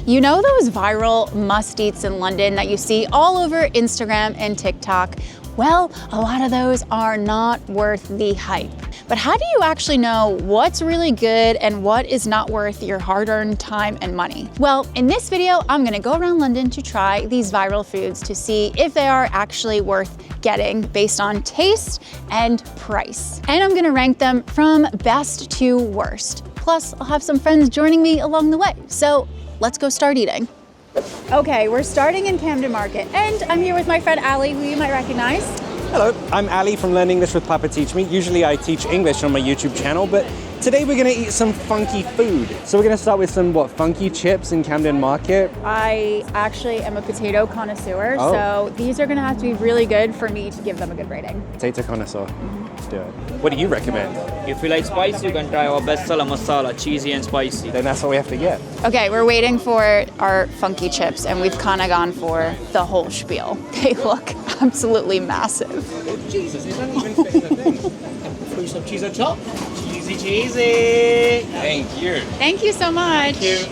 You know those viral must-eats in London that you see all over Instagram and TikTok? Well, a lot of those are not worth the hype. But how do you actually know what's really good and what is not worth your hard-earned time and money? Well, in this video, I'm gonna go around London to try these viral foods to see if they are actually worth getting based on taste and price. And I'm gonna rank them from best to worst. Plus, I'll have some friends joining me along the way. So let's go start eating. Okay, we're starting in Camden Market, and I'm here with my friend Ali, who you might recognize. Hello, I'm Ali from Learn English with Papa Teach Me. Usually I teach English on my YouTube channel, but today we're gonna eat some funky food. So we're gonna start with some, funky chips in Camden Market? I actually am a potato connoisseur, so these are gonna have to be really good for me to give them a good rating. Potato connoisseur. Let's do it. What do you recommend? If you like spicy, you can try our bestseller masala, cheesy and spicy. Then that's what we have to get. Okay, we're waiting for our funky chips, and we've kind of gone for the whole spiel. They look absolutely massive. Oh, Jesus, it doesn't even fit in the thing. Free some cheese on top. Cheesy. Thank you. Thank you so much. Thank you.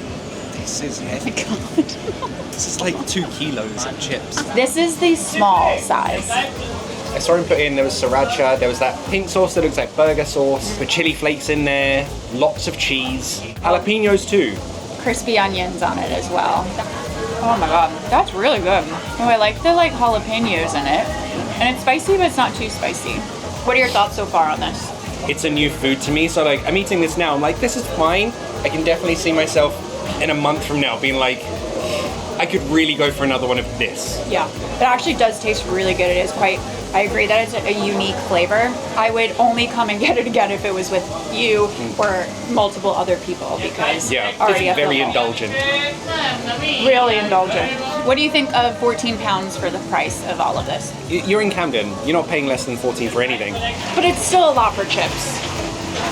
This is heavy. Oh my God. This is like 2 kilos of chips. This is the small size. I saw him put in, there was sriracha, there was that pink sauce that looks like burger sauce, with chili flakes in there, lots of cheese, jalapenos too. Crispy onions on it as well. Oh my God, that's really good. Oh, I like the jalapenos in it. And it's spicy, but it's not too spicy. What are your thoughts so far on this? It's a new food to me, so I'm eating this now. I'm like, this is fine. I can definitely see myself in a month from now being like, I could really go for another one of this. Yeah, it actually does taste really good. It is quite, I agree that it's a unique flavor. I would only come and get it again if it was with you or multiple other people because already it's very indulgent. Really indulgent. What do you think of £14 for the price of all of this? You're in Camden. You're not paying less than 14 for anything. But it's still a lot for chips.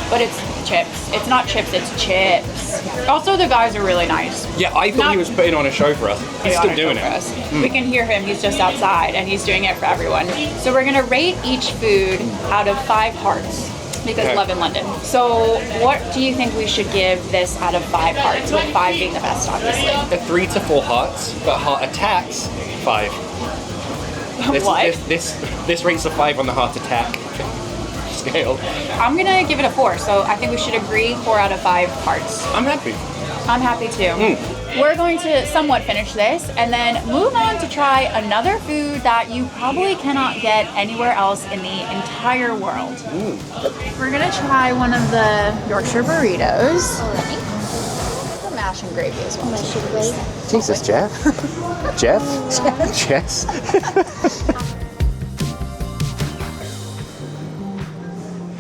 But it's chips. It's not chips, it's chips. Also, the guys are really nice. Yeah, I thought he was putting on a show for us. He's still doing it. We can hear him. He's just outside and he's doing it for everyone. So we're gonna rate each food out of 5 hearts because love in London. So what do you think we should give this out of 5 hearts, with 5 being the best, obviously? A 3 to 4 hearts, but heart attacks, 5. What? This rates a 5 on the heart attack scale. I'm gonna give it a 4, so I think we should agree 4 out of 5 hearts. I'm happy. I'm happy too. We're going to somewhat finish this and then move on to try another food that you probably cannot get anywhere else in the entire world. We're gonna try one of the Yorkshire burritos. The mash and gravy as well. Mash and gravy. Jesus, Jeff. Jeff? Jess?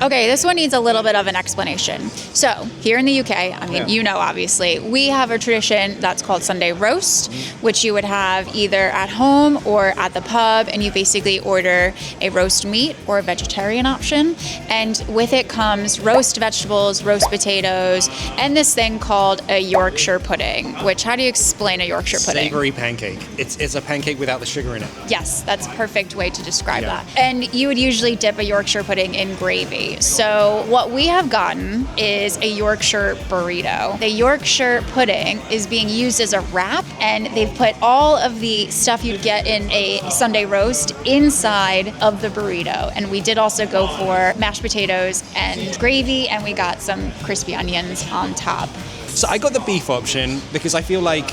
Okay, this one needs a little bit of an explanation. So, here in the UK, you know, obviously, we have a tradition that's called Sunday roast, which you would have either at home or at the pub, and you basically order a roast meat or a vegetarian option, and with it comes roast vegetables, roast potatoes, and this thing called a Yorkshire pudding, which, how do you explain a Yorkshire pudding? Savory pancake. It's a pancake without the sugar in it. Yes, that's a perfect way to describe that. And you would usually dip a Yorkshire pudding in gravy. So what we have gotten is a Yorkshire burrito. The Yorkshire pudding is being used as a wrap, and they've put all of the stuff you'd get in a Sunday roast inside of the burrito. And we did also go for mashed potatoes and gravy, and we got some crispy onions on top. So I got the beef option because I feel like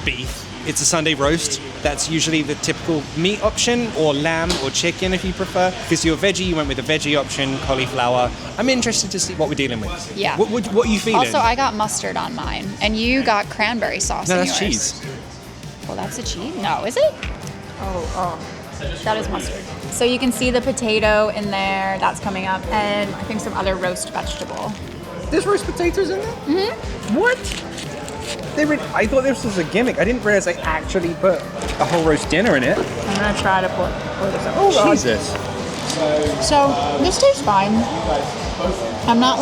beef. It's a Sunday roast. That's usually the typical meat option, or lamb or chicken if you prefer. Because you're veggie, you went with the veggie option, cauliflower. I'm interested to see what we're dealing with. Yeah. What are you feeling? Also, I got mustard on mine, and you got cranberry sauce No, in that's yours. cheese. Well, that's a cheese? No, is it? Oh. That is mustard. So you can see the potato in there. That's coming up. And I think some other roast vegetable. There's roast potatoes in there? Mm-hmm. What? I thought this was a gimmick. I didn't realize they actually put a whole roast dinner in it. I'm gonna try to pour this up. Oh, God. Jesus. So this tastes fine. I'm not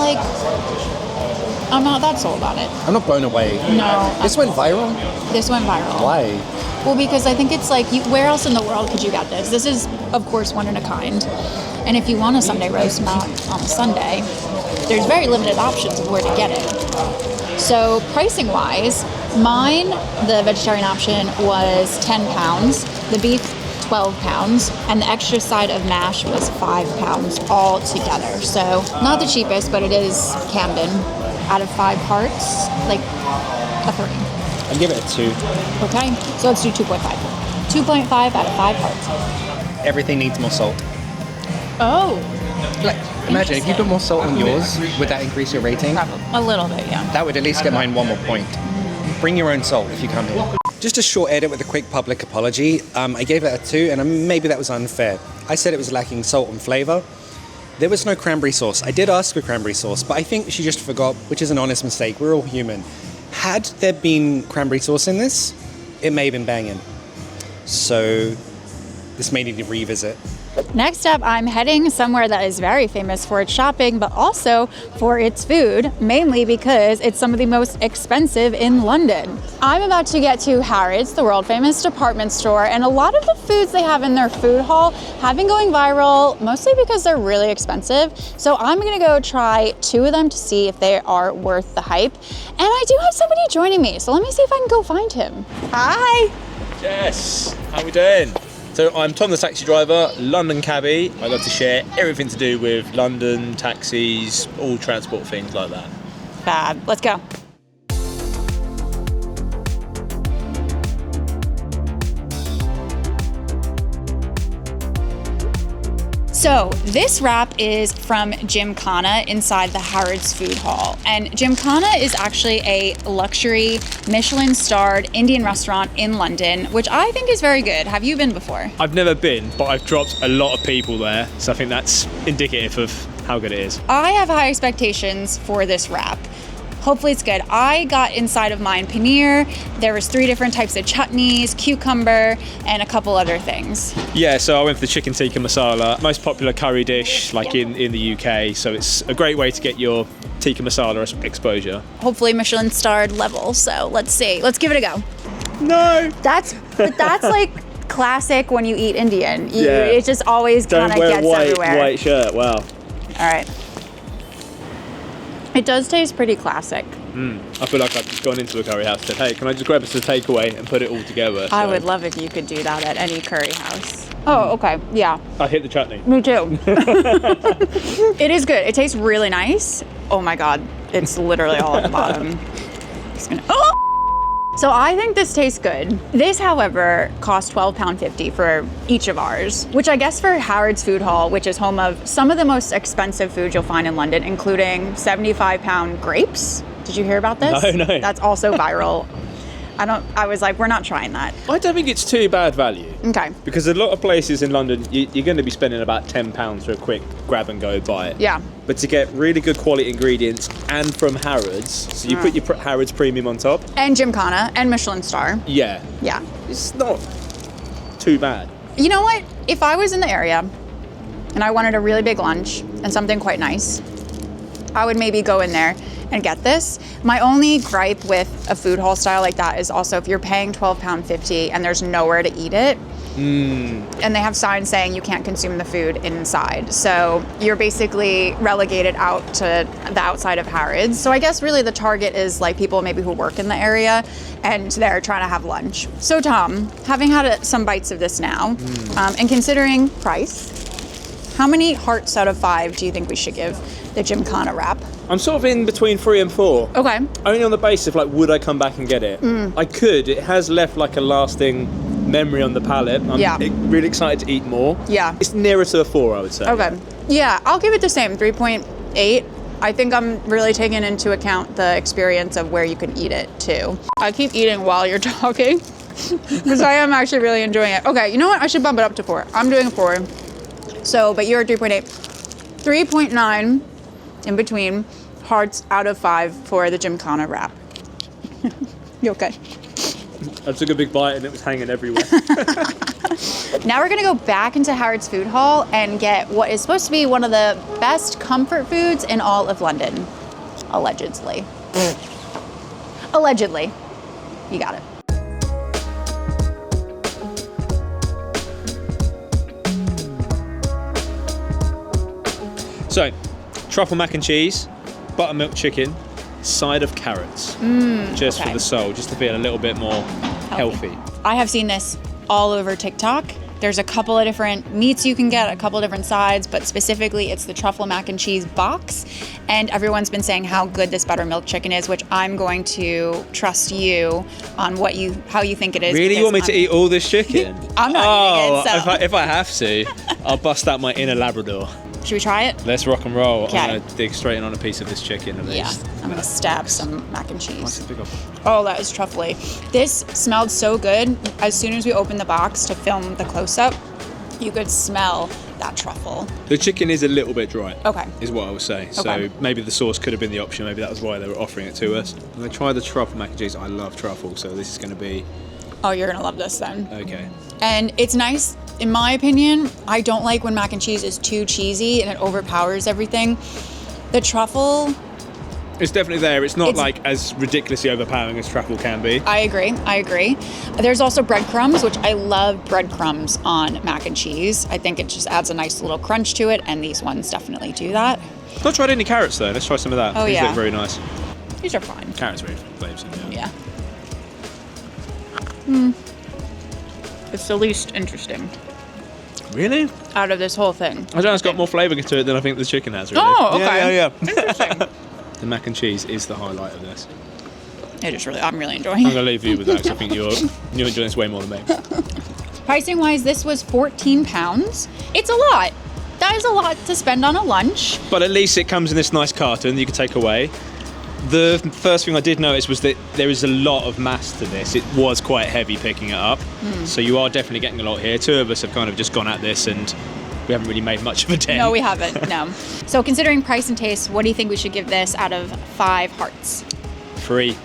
that sold on it. I'm not blown away. No. This went viral? This went viral. Why? Well, because I think it's like, where else in the world could you get this? This is, of course, one in a kind. And if you want a Sunday roast, not on a Sunday, there's very limited options of where to get it. So pricing-wise, Mine, the vegetarian option, was 10 pounds. The beef, 12 pounds. And the extra side of mash was 5 pounds all together. So not the cheapest, but it is Camden. Out of 5 hearts, like a 3. I'd give it a 2. Okay, so let's do 2.5. 2.5 out of 5 hearts. Everything needs more salt. Oh. Like, imagine if you put more salt on yours, would that increase your rating? Probably. A little bit, yeah. That would at least get mine 1 more point. Bring your own salt if you come here. Just a short edit with a quick public apology. I gave it a 2, and maybe that was unfair. I said it was lacking salt and flavour. There was no cranberry sauce. I did ask for cranberry sauce, but I think she just forgot, which is an honest mistake. We're all human. Had there been cranberry sauce in this, it may have been banging. So this may need to revisit. Next up, I'm heading somewhere that is very famous for its shopping, but also for its food, mainly because it's some of the most expensive in London. I'm about to get to Harrods, the world famous department store, and a lot of the foods they have in their food hall have been going viral, mostly because they're really expensive. So I'm gonna go try 2 of them to see if they are worth the hype. And I do have somebody joining me, so let me see if I can go find him. Hi. Jess, how we doing? So I'm Tom the taxi driver, London cabbie. I love to share everything to do with London, taxis, all transport things like that. Fab, let's go. So this wrap is from Gymkhana inside the Harrods food hall. And Gymkhana is actually a luxury Michelin-starred Indian restaurant in London, which I think is very good. Have you been before? I've never been, but I've dropped a lot of people there, so I think that's indicative of how good it is. I have high expectations for this wrap. Hopefully it's good. I got inside of mine paneer. There was 3 different types of chutneys, cucumber, and a couple other things. Yeah, so I went for the chicken tikka masala, most popular curry dish like in the UK, so it's a great way to get your tikka masala exposure. Hopefully Michelin-starred level, so let's see. Let's give it a go. No! That's like classic when you eat Indian. Yeah. It just always kind of gets everywhere. White shirt, wow. All right. It does taste pretty classic. I feel like I've just gone into a curry house and said, hey, can I just grab us a takeaway and put it all together? I So would love if you could do that at any curry house. Oh, okay, yeah. I hit the chutney. Me too. It is good. It tastes really nice. Oh my God, it's literally all at the bottom. Just gonna, oh! So I think this tastes good. This, however, cost £12.50 for each of ours, which I guess for Harrods Food Hall, which is home of some of the most expensive food you'll find in London, including 75-pound grapes. Did you hear about this? No. That's also viral. I was like, we're not trying that. I don't think it's too bad value. Okay. Because a lot of places in London, you're going to be spending about £10 for a quick grab and go bite. Yeah. But to get really good quality ingredients and from Harrods, so you put your Harrods premium on top. And Gymkhana and Michelin star. Yeah. Yeah. It's not too bad. You know what? If I was in the area and I wanted a really big lunch and something quite nice, I would maybe go in there and get this. My only gripe with a food hall style like that is also if you're paying £12.50 and there's nowhere to eat it, and they have signs saying you can't consume the food inside. So you're basically relegated out to the outside of Harrods. So I guess really the target is like people maybe who work in the area and they're trying to have lunch. So Tom, having had some bites of this now, and considering price, how many hearts out of 5 do you think we should give the Gymkhana wrap? I'm sort of in between 3 and 4. Okay. Only on the basis of like, would I come back and get it? I could. It has left like a lasting memory on the palate. I'm really excited to eat more. Yeah. It's nearer to a 4, I would say. Okay. Yeah, I'll give it the same, 3.8. I think I'm really taking into account the experience of where you can eat it too. I keep eating while you're talking because I am actually really enjoying it. Okay, you know what? I should bump it up to 4. I'm doing a 4. So, but you're at 3.8. 3.9 in between hearts out of 5 for the Gymkhana wrap. You okay? I took a big bite and it was hanging everywhere. Now we're gonna go back into Harrods Food Hall and get what is supposed to be one of the best comfort foods in all of London. Allegedly. Allegedly. You got it. So, truffle mac and cheese, buttermilk chicken, side of carrots, just for the soul, just to feel a little bit more healthy. I have seen this all over TikTok. There's a couple of different meats you can get, a couple of different sides, but specifically it's the truffle mac and cheese box. And everyone's been saying how good this buttermilk chicken is, which I'm going to trust you on how you think it is. Really? You want me to eat all this chicken? I'm not eating it, so. If I have to, I'll bust out my inner Labrador. Should we try it? Let's rock and roll. Okay. I'm going to dig straight in on a piece of this chicken at least. Yeah, I'm going to stab some mac and cheese. Nice and big up. Oh, that is truffly. This smelled so good. As soon as we opened the box to film the close-up, you could smell that truffle. The chicken is a little bit dry. Okay. Is what I would say. Okay. So maybe the sauce could have been the option. Maybe that was why they were offering it to us. I'm going to try the truffle mac and cheese. I love truffle, so this is going to be... Oh, you're going to love this then. Okay. And it's nice, in my opinion. I don't like when mac and cheese is too cheesy and it overpowers everything. The truffle... It's definitely there. It's not like as ridiculously overpowering as truffle can be. I agree. There's also breadcrumbs, which I love breadcrumbs on mac and cheese. I think it just adds a nice little crunch to it, and these ones definitely do that. Not tried any carrots though. Let's try some of that. Oh, These yeah. look very nice. These are fine. Carrots very flavoursome. Yeah. It's the least interesting Really? out of this whole thing. I don't know. It's got more flavour to it than I think the chicken has. Really. Oh, okay. Yeah. Interesting. The mac and cheese is the highlight of this. I'm really enjoying I'm it. going to leave you with that because I think you're enjoying this way more than me. Pricing wise, this was £14. It's a lot. That is a lot to spend on a lunch. But at least it comes in this nice carton that you can take away. The first thing I did notice was that there is a lot of mass to this. It was quite heavy picking it up. So you are definitely getting a lot here. Two of us have kind of just gone at this and we haven't really made much of a dent. No, we haven't. No. So considering price and taste, what do you think we should give this out of 5 hearts? 3.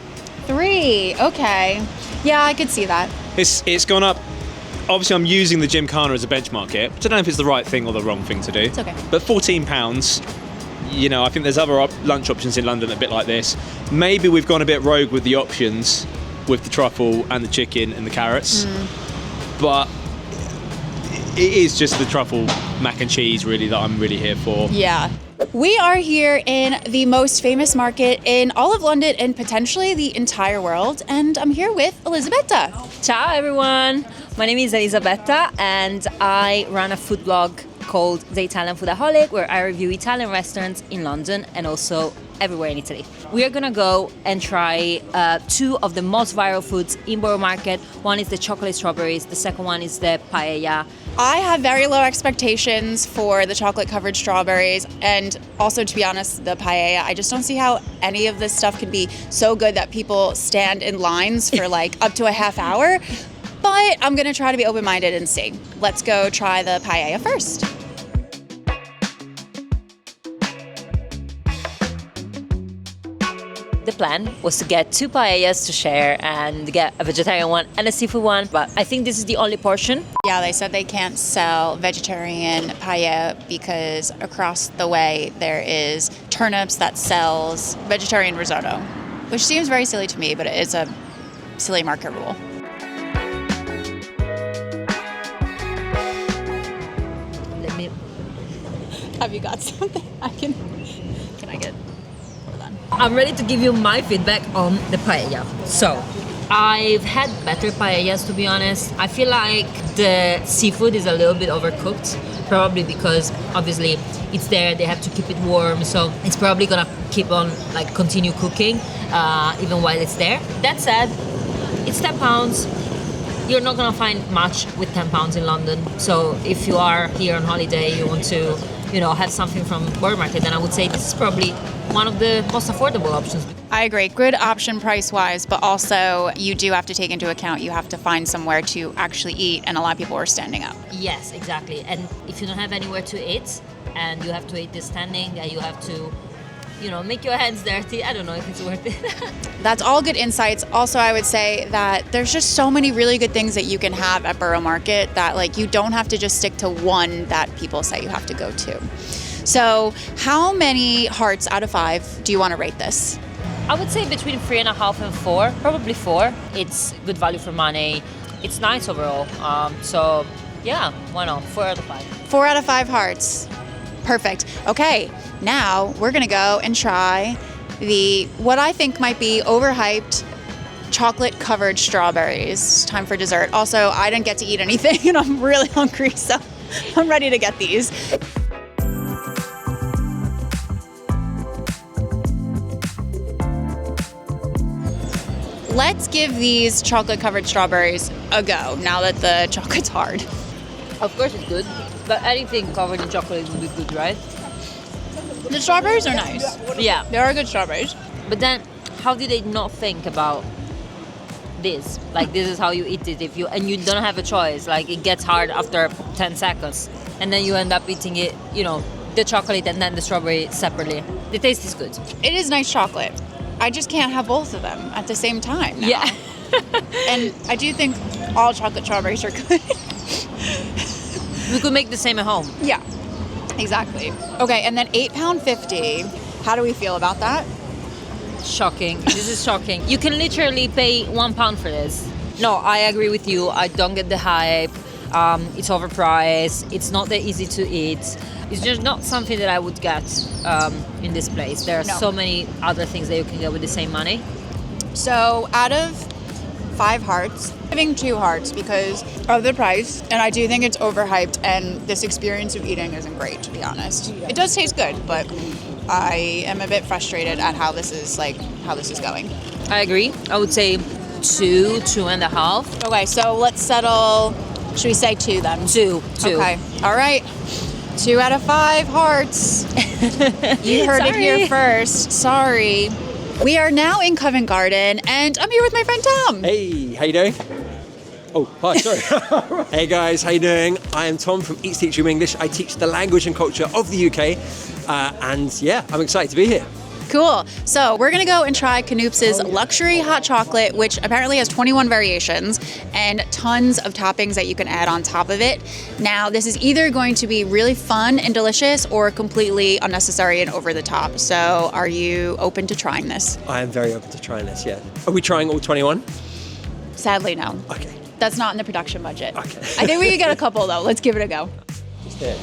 3. Okay. Yeah, I could see that. It's gone up. Obviously, I'm using the Gymkhana as a benchmark here. I don't know if it's the right thing or the wrong thing to do. It's okay. But £14, you know, I think there's other lunch options in London a bit like this. Maybe we've gone a bit rogue with the options with the truffle and the chicken and the carrots. But it is just the truffle mac and cheese really that I'm really here for. Yeah. We are here in the most famous market in all of London and potentially the entire world. And I'm here with Elisabetta. Ciao everyone, my name is Elisabetta and I run a food blog called The Italian Foodaholic where I review Italian restaurants in London and also everywhere in Italy. We are gonna go and try 2 of the most viral foods in Borough Market. One is the chocolate strawberries, the second one is the paella. I have very low expectations for the chocolate covered strawberries and also, to be honest, the paella. I just don't see how any of this stuff can be so good that people stand in lines for like up to a half hour. But I'm gonna try to be open-minded and see. Let's go try the paella first. The plan was to get 2 paellas to share and get a vegetarian one and a seafood one, but I think this is the only portion. Yeah, they said they can't sell vegetarian paella because across the way there is Turnips that sells vegetarian risotto, which seems very silly to me, but it is a silly market rule. Let me... Have you got something can I get? Hold on. I'm ready to give you my feedback on the paella. So, I've had better paellas to be honest. I feel like the seafood is a little bit overcooked, probably because obviously it's there, they have to keep it warm, so it's probably gonna keep on like continue cooking even while it's there. That said, it's £10. You're not gonna find much with £10 in London. So if you are here on holiday, you want to, you know, have something from Borough Market, then I would say this is probably one of the most affordable options. I agree. Good option price-wise, but also you do have to take into account you have to find somewhere to actually eat, and a lot of people are standing up. Yes, exactly. And if you don't have anywhere to eat, and you have to eat this standing, and you have to, you know, make your hands dirty, I don't know if it's worth it. That's all good insights. Also, I would say that there's just so many really good things that you can have at Borough Market that like you don't have to just stick to one that people say you have to go to. So how many hearts out of 5 do you want to rate this? I would say between 3.5 and 4, probably 4. It's good value for money. It's nice overall. So yeah, why not? 4 out of 5. 4 out of 5 hearts. Perfect. Okay, now we're gonna go and try what I think might be overhyped chocolate covered strawberries. Time for dessert. Also, I didn't get to eat anything and I'm really hungry, so I'm ready to get these. Let's give these chocolate covered strawberries a go now that the chocolate's hard. Of course it's good, but anything covered in chocolate would be good, right? The strawberries are nice. Yeah. They are good strawberries. But then, how did they not think about this? Like, this is how you eat it and you don't have a choice. Like, it gets hard after 10 seconds. And then you end up eating it, the chocolate and then the strawberry separately. The taste is good. It is nice chocolate. I just can't have both of them at the same time now. Yeah. And I do think all chocolate strawberries are good. We could make the same at home. Yeah, exactly. Okay, and then £8.50. How do we feel about that? Shocking. This is shocking. You can literally pay £1 for this. No, I agree with you. I don't get the hype. It's overpriced. It's not that easy to eat. It's just not something that I would get in this place. There are so many other things that you can get with the same money. So out of 5 hearts, I'm giving 2 hearts because of the price. And I do think it's overhyped and this experience of eating isn't great, to be honest. It does taste good, but I am a bit frustrated at how this is going. I agree. I would say 2.5. Okay, so let's settle, should we say 2 then? 2. Okay, all right. 2 out of 5 hearts. You heard it here first. Sorry. We are now in Covent Garden, and I'm here with my friend Tom. Hey, how you doing? Oh, hi, sorry. Hey guys, how you doing? I am Tom from Eats Teach You English. I teach the language and culture of the UK, and yeah, I'm excited to be here. Cool. So we're going to go and try Knoops's luxury hot chocolate, which apparently has 21 variations and tons of toppings that you can add on top of it. Now, this is either going to be really fun and delicious or completely unnecessary and over the top. So are you open to trying this? I am very open to trying this, yeah. Are we trying all 21? Sadly, no. Okay. That's not in the production budget. Okay. I think we could get a couple, though. Let's give it a go. Yeah.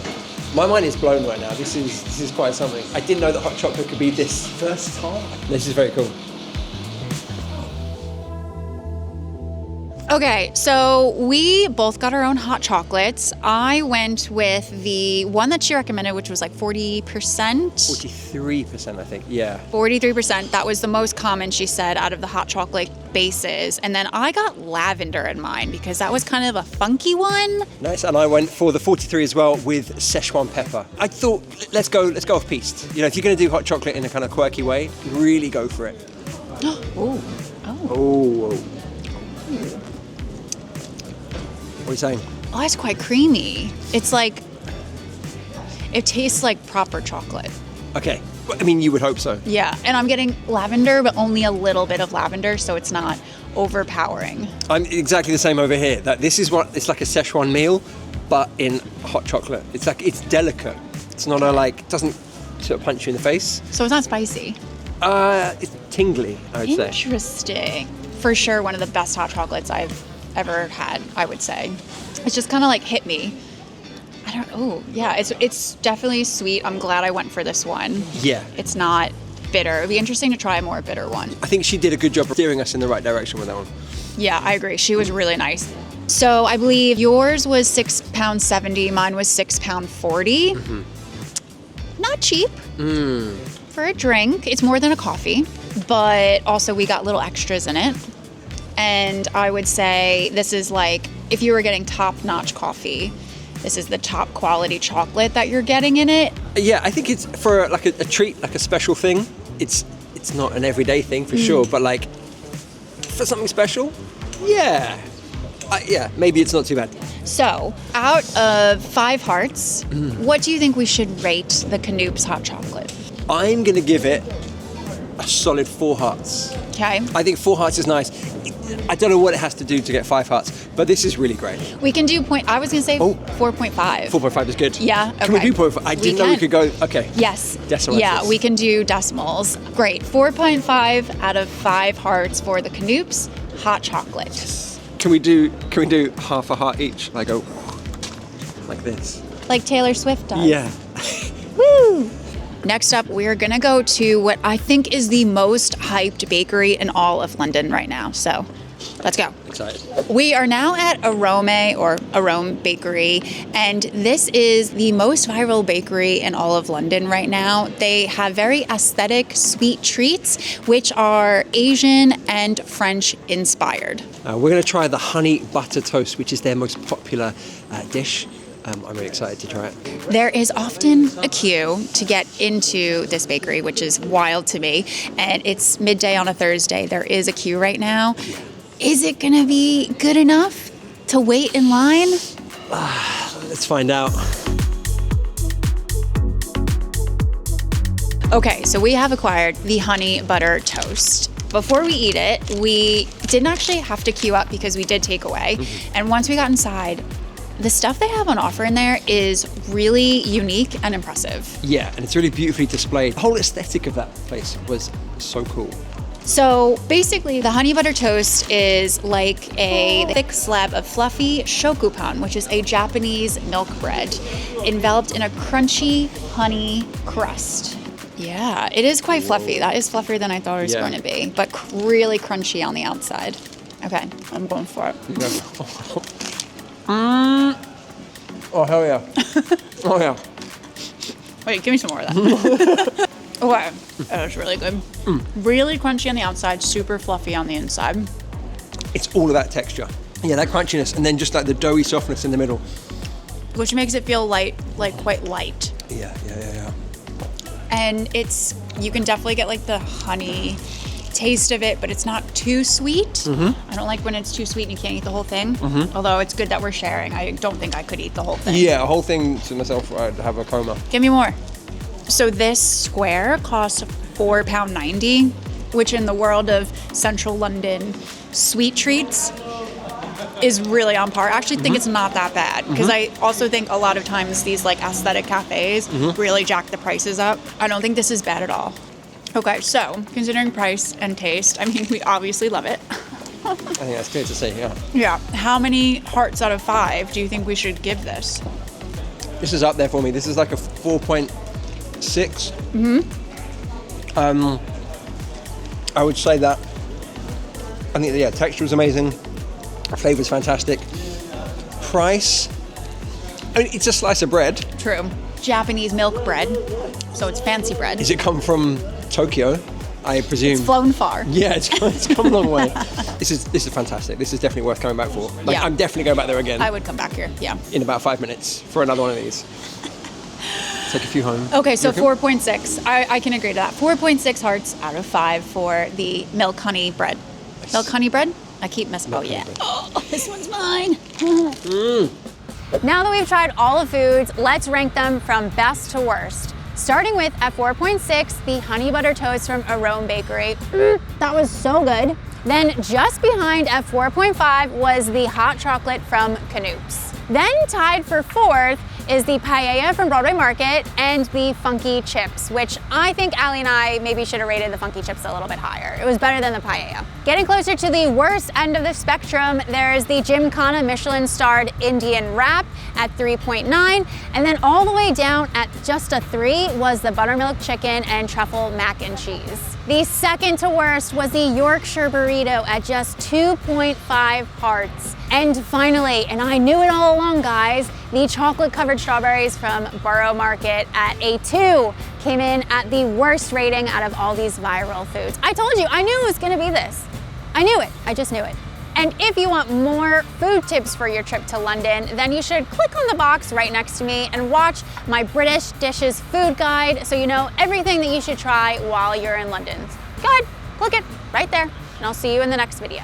My mind is blown right now. This is quite something. I didn't know that hot chocolate could be this versatile. This is very cool. Okay, so we both got our own hot chocolates. I went with the one that she recommended, which was like 40%. 43%, I think, yeah. 43%. That was the most common, she said, out of the hot chocolate bases. And then I got lavender in mine because that was kind of a funky one. Nice, and I went for the 43 as well with Szechuan pepper. I thought, let's go off piste. You know, if you're going to do hot chocolate in a kind of quirky way, really go for it. Oh. Oh. What are you saying? Oh, it's quite creamy. It's like, it tastes like proper chocolate. Okay. I mean, you would hope so. Yeah, and I'm getting lavender, but only a little bit of lavender, so it's not overpowering. I'm exactly the same over here. That this is it's like a Szechuan meal, but in hot chocolate. It's delicate. It's not it doesn't sort of punch you in the face. So it's not spicy. It's tingly, I would say. Interesting. For sure, one of the best hot chocolates I've ever had, I would say. It's just kind of like hit me. It's definitely sweet. I'm glad I went for this one. Yeah. It's not bitter. It'd be interesting to try a more bitter one. I think she did a good job of steering us in the right direction with that one. Yeah, I agree. She was really nice. So I believe yours was £6.70. Mine was £6.40. Mm-hmm. Not cheap for a drink. It's more than a coffee, but also we got little extras in it. And I would say this is like, if you were getting top-notch coffee, this is the top quality chocolate that you're getting in it. Yeah, I think it's for like a treat, like a special thing. It's not an everyday thing for sure, but like for something special, yeah. Maybe it's not too bad. So, out of 5 hearts, what do you think we should rate the Knoop's hot chocolate? I'm going to give it a solid 4 hearts. Okay. I think 4 hearts is nice. I don't know what it has to do to get 5 hearts, but this is really great. We can do I was going to say 4.5. 4.5 is good. Yeah, okay. Can we do 0.5? I didn't know we could go, okay. Yes. Decimals. Yeah, we can do decimals. Great. 4.5 out of 5 hearts for the Knoop's hot chocolate. Can we do half a heart each? Like like this. Like Taylor Swift does. Yeah. Woo! Next up, we're gonna go to what I think is the most hyped bakery in all of London right now. So let's go. Excited. We are now at Arome, or Arome Bakery, and this is the most viral bakery in all of London right now. They have very aesthetic sweet treats, which are Asian and French inspired. We're going to try the honey butter toast, which is their most popular dish. I'm really excited to try it. There is often a queue to get into this bakery, which is wild to me, and it's midday on a Thursday. There is a queue right now. Is it gonna be good enough to wait in line? Let's find out. Okay, so we have acquired the honey butter toast. Before we eat it, we didn't actually have to queue up because we did take away. And once we got inside, the stuff they have on offer in there is really unique and impressive. Yeah, and it's really beautifully displayed. The whole aesthetic of that place was so cool. So basically, the honey butter toast is like a thick slab of fluffy shokupan, which is a Japanese milk bread, enveloped in a crunchy honey crust. Yeah, it is quite fluffy. That is fluffier than I thought it was going to be, but really crunchy on the outside. Okay, I'm going for it. Oh, hell yeah. Oh, yeah. Wait, give me some more of that. Okay, that was really good. Really crunchy on the outside, super fluffy on the inside. It's all of that texture. Yeah, that crunchiness, and then just like the doughy softness in the middle. Which makes it feel light, like quite light. Yeah. And you can definitely get like the honey taste of it, but it's not too sweet. I don't like when it's too sweet and you can't eat the whole thing. Although it's good that we're sharing. I don't think I could eat the whole thing. Yeah, a whole thing to myself, I'd have a coma. Give me more. So this square costs £4.90, which in the world of central London sweet treats is really on par. I actually think it's not that bad, because I also think a lot of times these like aesthetic cafes really jack the prices up. I don't think this is bad at all. Okay, so considering price and taste, I mean, we obviously love it. I think that's clear to say, yeah. Yeah. How many hearts out of 5 do you think we should give this? This is up there for me. This is like a 4.6. I would say that. I think, yeah, texture is amazing. Flavor is fantastic. Price, I mean, it's a slice of bread. True. Japanese milk bread, so it's fancy bread. Does it come from Tokyo, I presume? It's flown far. Yeah, it's come a long way. This is fantastic. This is definitely worth coming back for. Like, Yeah. I'm definitely going back there again. I would come back here, yeah. In about 5 minutes for another one of these. Take a few home. Okay, so You reckon? 4.6. I can agree to that. 4.6 hearts out of 5 for the milk honey bread. Nice. Milk honey bread? I keep messing. Milk Oh, yeah. honey bread. Oh, this one's mine. Now that we've tried all the foods, let's rank them from best to worst. Starting with at 4.6, the honey butter toast from Arome Bakery. That was so good. Then just behind at 4.5 was the hot chocolate from Knoop's. Then tied for 4th is the paella from Borough Market and the funky chips, which I think Ali and I maybe should have rated the funky chips a little bit higher. It was better than the paella. Getting closer to the worst end of the spectrum, there's the Gymkhana Michelin-starred Indian Wrap at 3.9, and then all the way down at just a 3 was the buttermilk chicken and truffle mac and cheese. The second to worst was the Yorkshire burrito at just 2.5 hearts. And finally, and I knew it all along, guys, the chocolate-covered strawberries from Borough Market at a 2 came in at the worst rating out of all these viral foods. I told you, I knew it was gonna be this. I knew it, I just knew it. And if you want more food tips for your trip to London, then you should click on the box right next to me and watch my British Dishes food guide so you know everything that you should try while you're in London. Go ahead, click it right there, and I'll see you in the next video.